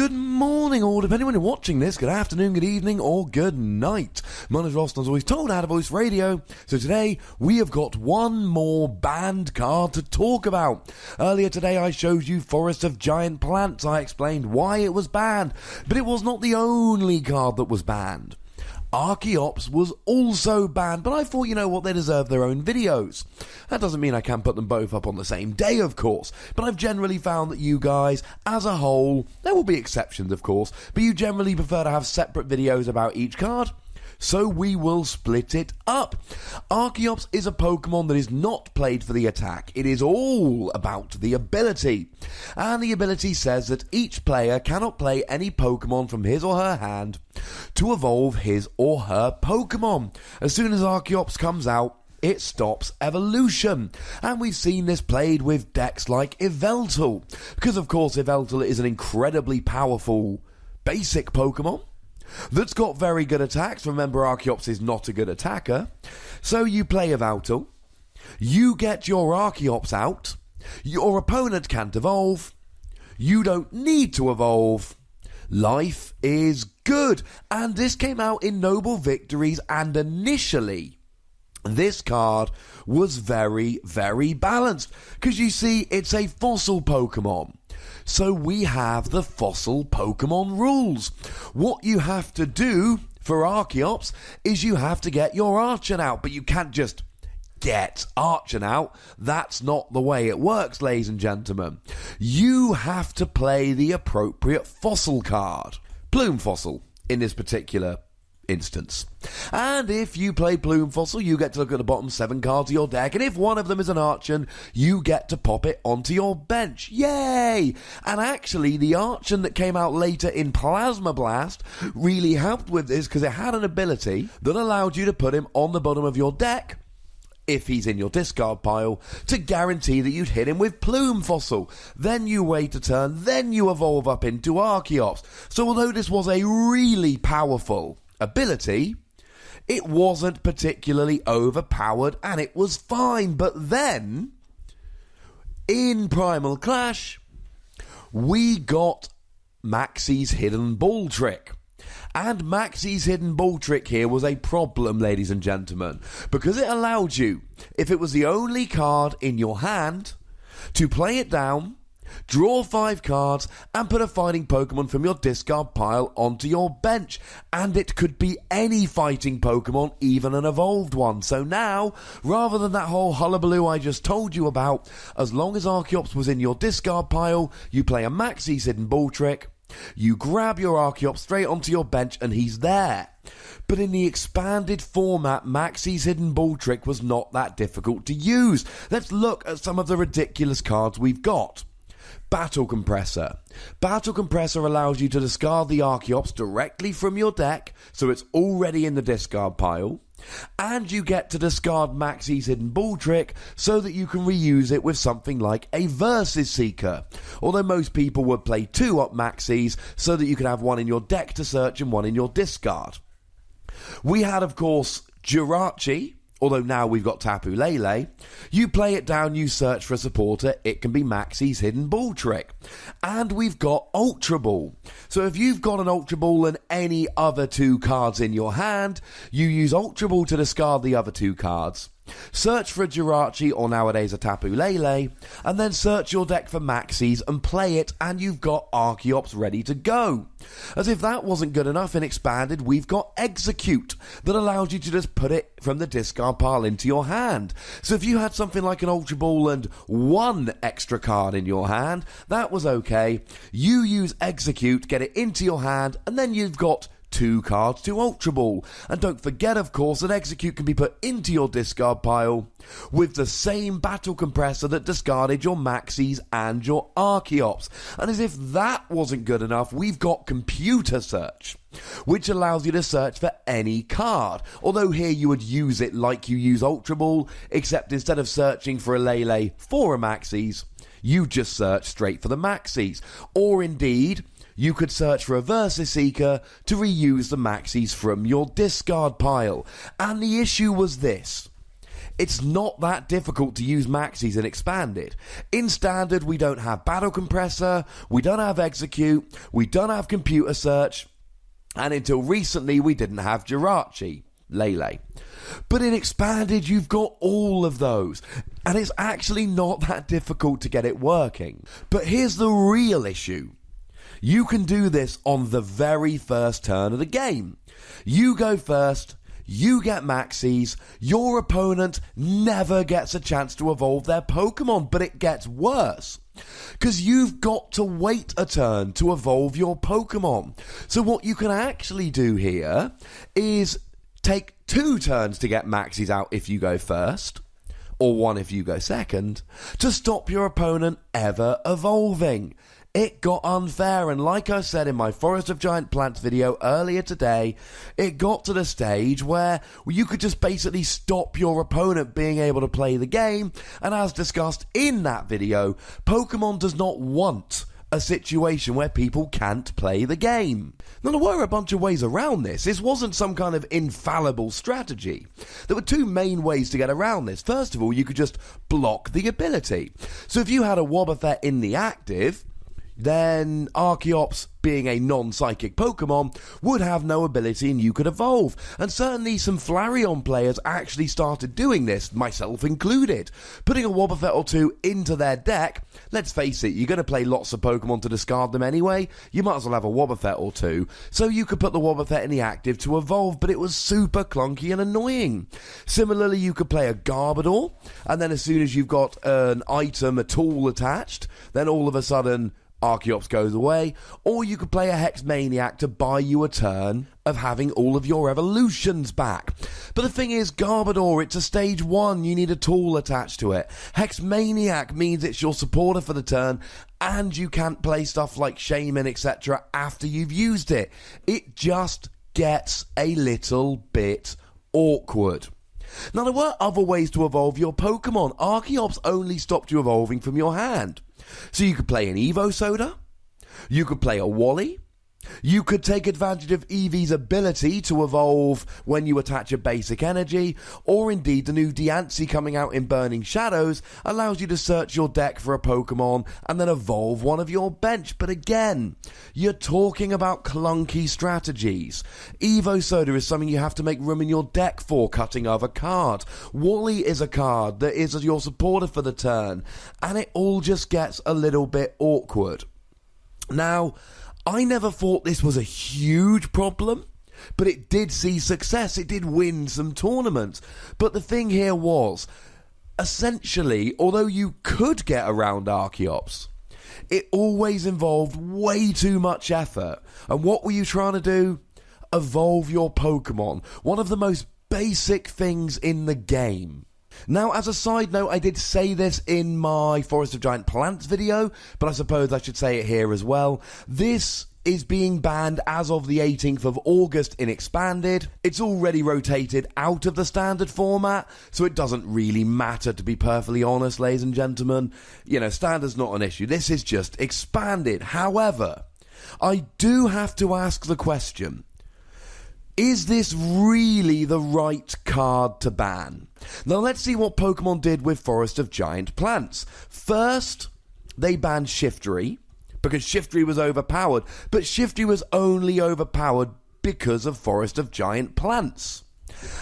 Good morning, or depending when you're watching this, good afternoon, good evening, or good night. My name is Ross, and as always told, Out of Voice Radio. So today, we have got one more banned card to talk about. Earlier today, I showed you Forest of Giant Plants. I explained why it was banned, but it was not the only card that was banned. Archeops was also banned, but I thought, you know what, they deserve their own videos. That doesn't mean I can put them both up on the same day, of course, but I've generally found that you guys, as a whole, there will be exceptions, of course, but you generally prefer to have separate videos about each card. So we will split it up. Archeops is a Pokemon that is not played for the attack. It is all about the ability. And the ability says that each player cannot play any Pokemon from his or her hand to evolve his or her Pokemon. As soon as Archeops comes out, it stops evolution. And we've seen this played with decks like Yveltal. Because of course Yveltal is an incredibly powerful basic Pokemon that's got very good attacks. Remember, Archeops is not a good attacker. So you play Yveltal, you get your Archeops out, your opponent can't evolve, you don't need to evolve, life is good. And this came out in Noble Victories, and initially this card was very, very balanced. Because you see, it's a fossil Pokemon. So we have the fossil Pokemon rules. What you have to do for Archeops is you have to get your Archon out, but you can't just get Archon out. That's not the way it works, ladies and gentlemen. You have to play the appropriate fossil card. Plume Fossil in this particular instance. And if you play Plume Fossil, you get to look at the bottom 7 cards of your deck, and if one of them is an Archon, you get to pop it onto your bench. Yay! And actually, the Archon that came out later in Plasma Blast really helped with this, because it had an ability that allowed you to put him on the bottom of your deck, if he's in your discard pile, to guarantee that you'd hit him with Plume Fossil. Then you wait a turn, then you evolve up into Archeops. So although this was a really powerful ability, it wasn't particularly overpowered, and it was fine. But then, in Primal Clash, we got Maxie's Hidden Ball Trick. And Maxie's Hidden Ball Trick here was a problem, ladies and gentlemen, because it allowed you, if it was the only card in your hand, to play it down, draw 5 cards, and put a fighting Pokemon from your discard pile onto your bench. And it could be any fighting Pokemon, even an evolved one. So now, rather than that whole hullabaloo I just told you about, as long as Archeops was in your discard pile, you play a Maxie's Hidden Ball Trick, you grab your Archeops straight onto your bench, and he's there. But in the expanded format, Maxie's Hidden Ball Trick was not that difficult to use. Let's look at some of the ridiculous cards we've got. Battle Compressor. Battle Compressor allows you to discard the Archeops directly from your deck, so it's already in the discard pile, and you get to discard Maxie's Hidden Ball Trick so that you can reuse it with something like a Versus Seeker. Although most people would play 2 up Maxies so that you could have one in your deck to search and one in your discard. We had, of course, Jirachi. Although now we've got Tapu Lele. You play it down, you search for a supporter, it can be Maxie's Hidden Ball Trick. And we've got Ultra Ball. So if you've got an Ultra Ball and any other 2 cards in your hand, you use Ultra Ball to discard the other 2 cards. Search for a Jirachi, or nowadays a Tapu Lele, and then search your deck for Maxies and play it, and you've got Archeops ready to go. As if that wasn't good enough, in Expanded we've got Execute, that allows you to just put it from the discard pile into your hand. So if you had something like an Ultra Ball and 1 extra card in your hand, that was okay. You use Execute, get it into your hand, and then you've got 2 cards to Ultra Ball. And don't forget, of course, that Execute can be put into your discard pile with the same Battle Compressor that discarded your Maxies and your Archeops. And as if that wasn't good enough, we've got Computer Search, which allows you to search for any card. Although here you would use it like you use Ultra Ball, except instead of searching for a Lele for a Maxies, you just search straight for the Maxies. Or indeed, you could search for a Versus Seeker to reuse the Maxies from your discard pile. And the issue was this. it's not that difficult to use Maxies in Expanded. In Standard, we don't have Battle Compressor, we don't have Execute, we don't have Computer Search, and until recently, we didn't have Jirachi, Lele. But in Expanded, you've got all of those, and it's actually not that difficult to get it working. But here's the real issue. You can do this on the very first turn of the game. You go first, you get Maxies, your opponent never gets a chance to evolve their Pokemon, but it gets worse. Because you've got to wait a turn to evolve your Pokemon. So what you can actually do here is take 2 turns to get Maxies out if you go first, or 1 if you go second, to stop your opponent ever evolving. It got unfair, and like I said in my Forest of Giant Plants video earlier today, it got to the stage where you could just basically stop your opponent being able to play the game, and as discussed in that video, Pokemon does not want a situation where people can't play the game. Now, there were a bunch of ways around this. This wasn't some kind of infallible strategy. There were 2 main ways to get around this. First of all, you could just block the ability. So if you had a Wobbuffet in the active, then Archeops, being a non-psychic Pokemon, would have no ability and you could evolve. And certainly some Flareon players actually started doing this, myself included. Putting a Wobbuffet or 2 into their deck, let's face it, you're going to play lots of Pokemon to discard them anyway, you might as well have a Wobbuffet or 2. So you could put the Wobbuffet in the active to evolve, but it was super clunky and annoying. Similarly, you could play a Garbodor, and then as soon as you've got an item, a tool attached, then all of a sudden Archeops goes away, or you could play a Hex Maniac to buy you a turn of having all of your evolutions back. But the thing is, Garbodor, it's a stage 1, you need a tool attached to it. Hex Maniac means it's your supporter for the turn, and you can't play stuff like Shaman, etc. after you've used it. It just gets a little bit awkward. Now, there were other ways to evolve your Pokemon. Archeops only stopped you evolving from your hand. So you could play an Evo Soda, you could play a Wally, you could take advantage of Eevee's ability to evolve when you attach a basic energy, or indeed the new Diancie coming out in Burning Shadows allows you to search your deck for a Pokemon and then evolve one of your bench. But again, you're talking about clunky strategies. Evo Soda is something you have to make room in your deck for, cutting other cards. Wally is a card that is your supporter for the turn, and it all just gets a little bit awkward. Now, I never thought this was a huge problem, but it did see success. It did win some tournaments. But the thing here was, essentially, although you could get around Archeops, it always involved way too much effort. And what were you trying to do? Evolve your Pokemon. One of the most basic things in the game. Now, as a side note, I did say this in my Forest of Giant Plants video, but I suppose I should say it here as well. This is being banned as of the 18th of August in Expanded. It's already rotated out of the standard format, so it doesn't really matter, to be perfectly honest, ladies and gentlemen. You know, standard's not an issue. This is just Expanded. However, I do have to ask the question, is this really the right card to ban? Now let's see what Pokemon did with Forest of Giant Plants. First, they banned Shiftry, because Shiftry was overpowered, but Shiftry was only overpowered because of Forest of Giant Plants.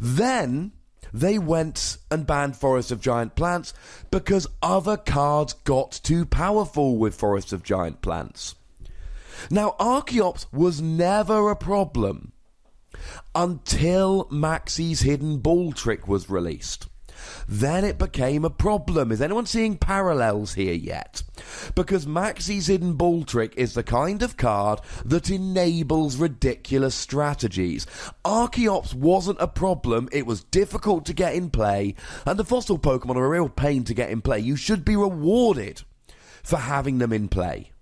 Then they went and banned Forest of Giant Plants because other cards got too powerful with Forest of Giant Plants. Now, Archeops was never a problem until Maxie's Hidden Ball Trick was released. Then it became a problem. Is anyone seeing parallels here yet? Because Maxie's Hidden Ball Trick is the kind of card that enables ridiculous strategies. Archeops wasn't a problem, it was difficult to get in play, and the fossil Pokemon are a real pain to get in play. You should be rewarded for having them in play.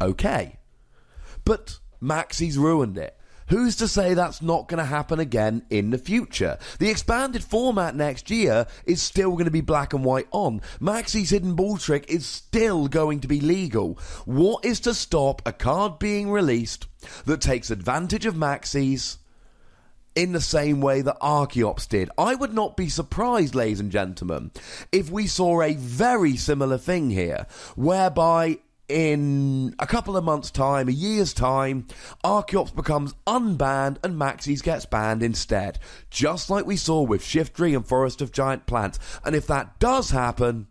Okay. But Maxie's ruined it. Who's to say that's not going to happen again in the future? The expanded format next year is still going to be black and white on. Maxie's Hidden Ball Trick is still going to be legal. What is to stop a card being released that takes advantage of Maxie's in the same way that Archeops did. I would not be surprised, ladies and gentlemen, if we saw a very similar thing here, whereby in a couple of months' time, a year's time, Archeops becomes unbanned and Maxie's gets banned instead. Just like we saw with Shiftry and Forest of Giant Plants. And if that does happen,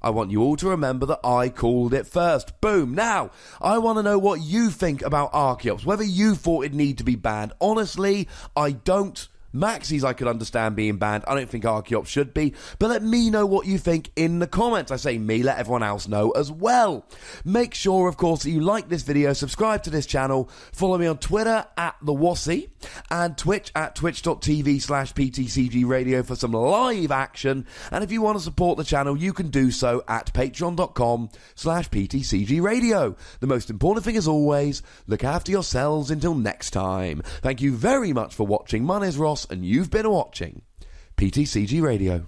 I want you all to remember that I called it first. Boom. Now, I want to know what you think about Archeops, whether you thought it'd need to be banned. Honestly, I don't. Maxie's I could understand being banned. I don't think Archeops should be. But let me know what you think in the comments. I say me, let everyone else know as well. Make sure, of course, that you like this video, subscribe to this channel, follow me on Twitter @TheWassy and Twitch twitch.tv/PTCGRadio for some live action. And if you want to support the channel, you can do so at patreon.com/PTCGRadio. The most important thing, as always, look after yourselves until next time. Thank you very much for watching. My name is Ross, and you've been watching PTCG Radio.